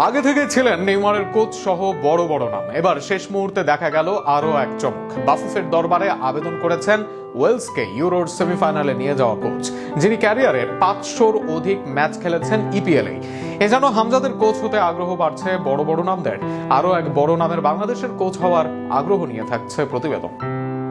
আগে থেকে ছিলেন নেইমারের কোচ সহ বড় বড় নাম। এবার শেষ মুহূর্তে দেখা গেল আরো এক চমক। বাফুফের দরবারে আবেদন করেছেন ওয়েলসকে ইউরোর সেমিফাইনালে নিয়ে যাওয়া কোচ, যিনি ক্যারিয়ারের 500-র অধিক ম্যাচ খেলেছেন ইপিএলে। এ যেন হামজাদের কোচ হতে আগ্রহ বাড়ছে বড় বড় নামদের। আরো এক বড় নামের বাংলাদেশের কোচ হওয়ার আগ্রহ নিয়ে থাকছে প্রতিবেদন।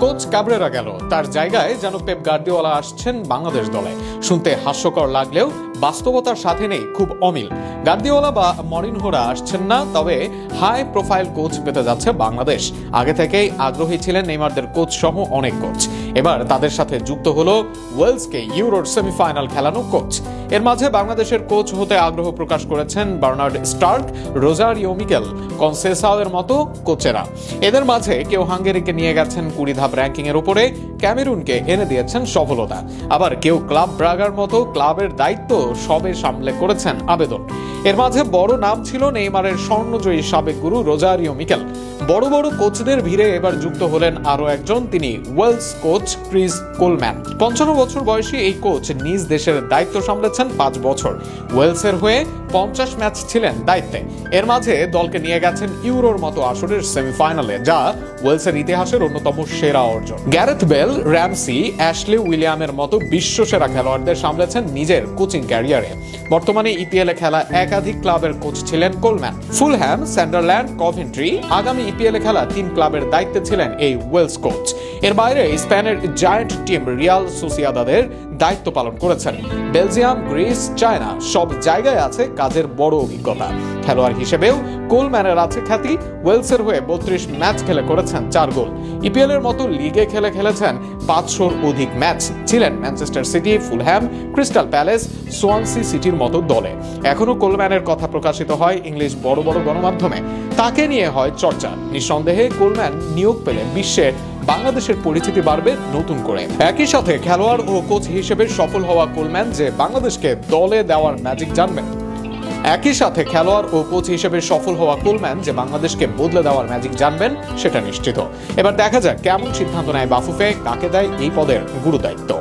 কোচ কাবরেরা গেল, তার জায়গায় যেন পেপ গার্দিওলা আসছেন বাংলাদেশ দলে। শুনতে হাস্যকর লাগলেও বাস্তবতার সাথে নেই খুব অমিল। গার্দিওলা বা মরিনহোরা আসছেন না, তবে হাই প্রোফাইল কোচ পেতে যাচ্ছে বাংলাদেশ। আগে থেকেই আগ্রহী ছিলেন নেইমারদের কোচ সহ অনেক কোচ। এবার তাদের সাথে যুক্ত হলো ওয়েলসকে ইউরোর সেমিফাইনাল খেলানো কোচ। এর মাঝে বাংলাদেশের কোচ হতে আগ্রহ প্রকাশ করেছেন বার্নার্ড স্টার্ক, রোজারিও মিকেল, কনসেসাও এর মতো কোচেরা। এদের মাঝে কেউ হাঙ্গেরিকে নিয়ে গেছেন 20 ধাপ র্যাঙ্কিং এর উপরে, ক্যামেরুনকে এনে দিয়েছেন সফলতা। আবার কেউ ক্লাব ব্রাগার মতো ক্লাবের দায়িত্ব সবে সামলে করেছেন আবেদন। এর মাঝে বড় নাম ছিল নেইমারের স্বর্ণজয়ী সাবেক গুরু রোজারিও মিকেল। বড় বড় কোচদের ভিড়ে এবার যুক্ত হলেন আরো একজন, তিনি ওয়েলস কোচ ক্রিস কোলম্যান। 55 বছর বয়সী এই কোচ নিজ দেশের দায়িত্ব সামলেছেন 5 বছর। ওয়েলসের হয়ে 50 ম্যাচ ছিলেন দায়িত্বে। এর মাঝে দলকে নিয়ে গেছেন ইউরোর মতো আসরের সেমিফাইনালে, যা ওয়েলসের ইতিহাসের অন্যতম সেরা অর্জন। গ্যারেথ বেল, র্যামসি, অ্যাশলি উইলিয়ামের মতো বিশ্বসেরা খেলোয়াড়দের সামলেছেন নিজের কোচিং ক্যারিয়ারে। বর্তমানে ইপিএলে খেলা একাধিক ক্লাবের কোচ ছিলেন কোলম্যান। ফুলহ্যাম, সান্ডারল্যান্ড, কভেন্ট্রি, আগামী ইপিএলে খেলা 3 ক্লাবের দায়িত্বে ছিলেন এই ওয়েলস কোচ। এর বাইরে স্পেনের জায়ান্ট টিম রিয়াল সোসিয়াদাদের দায়িত্ব পালন করেছেন। বেলজিয়াম, গ্রিস, চায়না সব জায়গায় আছে কাজের বড় অভিজ্ঞতা। খেলোয়াড় হিসেবেও কোলম্যানের আছে খ্যাতি। ওয়েলসের হয়ে 32 ম্যাচ খেলে করেছেন 4 গোল। ইপিএল এর মতো লিগে খেলেছেন 500-র অধিক ম্যাচ। ছিলেন Manchester city, Fulham, crystal palace, Swansea সিটির মতো দলে। এখনো কোলম্যানের কথা প্রকাশিত হয় ইংলিশ বড় বড় গণমাধ্যমে। তাকে নিয়ে হয় চর্চা। নিঃসন্দেহে কোলম্যান নিয়োগ পেলে বিশ্বে বাংলাদেশের পরিচিতি বাড়বে নতুন করে। একই সাথে খেলোয়াড় ও কোচ হিসেবে সফল হওয়া কোলম্যান যে বাংলাদেশকে দলে দেওয়ার ম্যাজিক জানবেন সেটা নিশ্চিত। এবার দেখা যাক কেমন সিদ্ধান্ত নেয় বাফুফে, কাকে দেয় এই পদের গুরু দায়িত্ব।